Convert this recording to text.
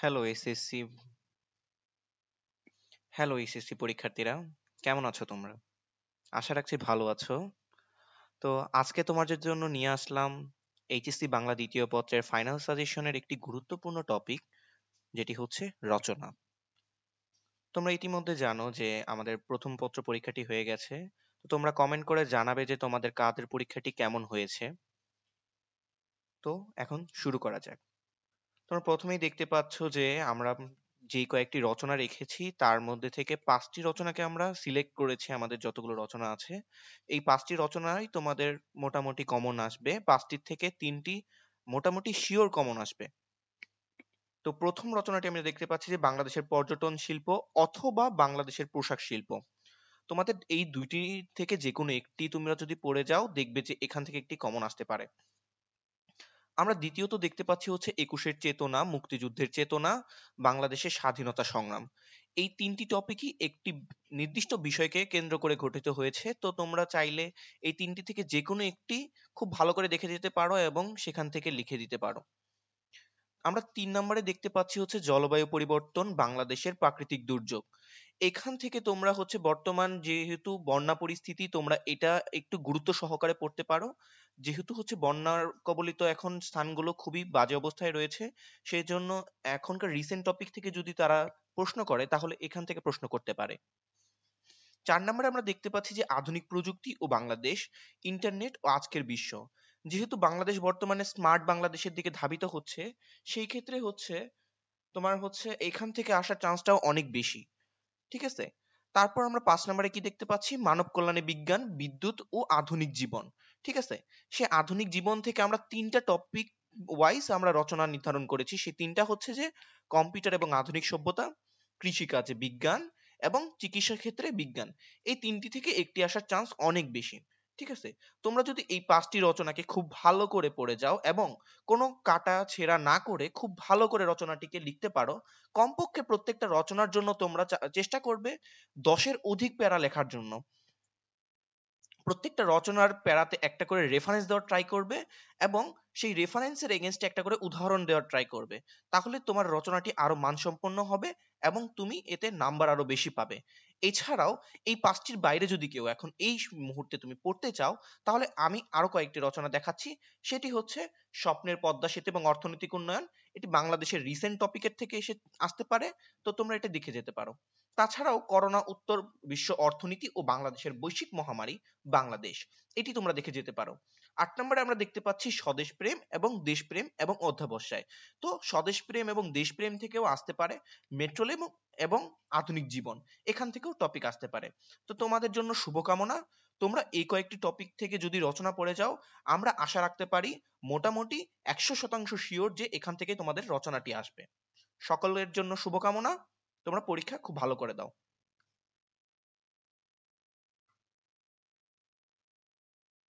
Hello SSC hello SSC পরীক্ষার্থীরা, কেমন আছো তোমরা? আশা রাখছি ভালো আছো। তো আজকে তোমাদের জন্য নিয়ে আসলাম এইচএসসি বাংলা দ্বিতীয় পত্রের ফাইনাল সাজেশনের একটি গুরুত্বপূর্ণ টপিক, যেটি হচ্ছে রচনা। তোমরা ইতিমধ্যে জানো যে আমাদের প্রথম পত্র পরীক্ষাটি হয়ে গেছে। তো তোমরা কমেন্ট করে জানাবে যে তোমাদের কাদের পরীক্ষাটি কেমন হয়েছে। তো এখন শুরু করা যাক। তোমরা প্রথমেই দেখতে পাচ্ছ যে আমরা যেই কয়েকটি রচনা রেখেছি তার মধ্যে থেকে ৫টি রচনাকে আমরা সিলেক্ট করেছি। আমাদের যতগুলো রচনা আছে এই ৫টি রচনাই তোমাদের মোটামুটি কমন আসবে। ৫টির থেকে ৩টি মোটামুটি শিওর কমন আসবে। তো প্রথম রচনাটি আমরা দেখতে পাচ্ছি যে বাংলাদেশের পর্যটন শিল্প অথবা বাংলাদেশের পোশাক শিল্প। তোমাদের এই দুইটি থেকে যে কোনো একটি তোমরা যদি পড়ে যাও দেখবে যে এখান থেকে একটি কমন আসতে পারে। আমরা দ্বিতীয়ত দেখতে পাচ্ছি হচ্ছে একুশের চেতনা, মুক্তিযুদ্ধের চেতনা, বাংলাদেশের স্বাধীনতা সংগ্রাম। এই তিনটি টপিকই একটি নির্দিষ্ট বিষয়কে কেন্দ্র করে গঠিত হয়েছে। তো তোমরা চাইলে এই তিনটি থেকে যে কোনো একটি খুব ভালো করে দেখে যেতে পারো এবং সেখান থেকে লিখে দিতে পারো। আমরা ৩ নম্বরে দেখতে পাচ্ছি হচ্ছে জলবায়ু পরিবর্তন, বাংলাদেশের প্রাকৃতিক দুর্যোগ। এখান থেকে তোমরা হচ্ছে বর্তমান যেহেতু বন্যা পরিস্থিতি, তোমরা এটা একটু গুরুত্ব সহকারে পড়তে পারো। যেহেতু হচ্ছে বন্যার কবলিত এখন স্থানগুলো খুবই বাজে অবস্থায় রয়েছে, সেজন্য এখনকার রিসেন্ট টপিক থেকে যদি তারা প্রশ্ন করে তাহলে এখান থেকে প্রশ্ন করতে পারে। ৪ নম্বরে আমরা দেখতে পাচ্ছি যে আধুনিক প্রযুক্তি ও বাংলাদেশ, ইন্টারনেট ও আজকের বিশ্ব। যেহেতু বাংলাদেশ বর্তমানে স্মার্ট বাংলাদেশের দিকে ধাবিত হচ্ছে, সেই ক্ষেত্রে হচ্ছে তোমার হচ্ছে এখান থেকে আসার চান্সটাও অনেক বেশি। ঠিক আছে? তারপর আমরা ৫ নম্বরে কি দেখতে পাচ্ছি? মানব কল্যাণে বিজ্ঞান, বিদ্যুৎ ও আধুনিক জীবন। ঠিক আছে? সে আধুনিক জীবন থেকে আমরা ৩ টা টপিক ওয়াইজ আমরা রচনা নির্ধারণ করেছি। সেই ৩ টা হচ্ছে যে কম্পিউটার এবং আধুনিক সভ্যতা, কৃষিকাজে বিজ্ঞান এবং চিকিৎসা ক্ষেত্রে বিজ্ঞান। এই ৩ টি থেকে একটি আসার চান্স অনেক বেশি। ঠিক আছে? তোমরা যদি এই ৫ টি রচনাকে খুব ভালো করে পড়ে যাও এবং কোনো কাটা ছেঁড়া না করে খুব ভালো করে রচনাটিকে লিখতে পারো, কমপক্ষে প্রত্যেকটা রচনার জন্য তোমরা চেষ্টা করবে ১০ এর অধিক প্যারা লেখার জন্য। প্রত্যেকটা রচনার প্যারাতে একটা করে রেফারেন্স দেওয়ার ট্রাই করবে এবং সেই রেফারেন্সের এগেইনস্টে একটা করে উদাহরণ দেওয়ার ট্রাই করবে। তাহলে তোমার রচনাটি আরো মানসম্পন্ন হবে এবং তুমি এতে নাম্বার আরো বেশি পাবে। এছাড়াও এই ৫ টির বাইরে যদি কেউ এখন এই মুহূর্তে তুমি পড়তে চাও, তাহলে আমি আরো কয়েকটি রচনা দেখাচ্ছি। সেটি হচ্ছে স্বপ্নের পদ্মা সেতু এবং অর্থনৈতিক উন্নয়ন। এটি বাংলাদেশের রিসেন্ট টপিকের থেকে আসতে পারে। তো তোমরা এটা দেখে যেতে পারো। তাছাড়াও করোনা উত্তর বিশ্ব অর্থনীতি ও বাংলাদেশের বৈশ্বিক মহামারী বাংলাদেশ, এটি তোমরা দেখে যেতে পারো। ৮ নম্বরে আমরা দেখতে পাচ্ছি স্বদেশ প্রেম এবং দেশপ্রেম এবং অধ্যবসায়। তো স্বদেশ প্রেম এবং দেশপ্রেম থেকেও আসতে পারে। মেট্রোল এবং আধুনিক জীবন, এখান থেকেও টপিক আসতে পারে। তো তোমাদের জন্য শুভকামনা। তোমরা এই কয়েকটি টপিক থেকে যদি রচনা পড়ে যাও, আমরা আশা রাখতে পারি মোটামুটি ১০০% শিওর যে এখান থেকে তোমাদের রচনাটি আসবে। সকলের জন্য শুভকামনা। তোমরা পরীক্ষা খুব ভালো করে দাও।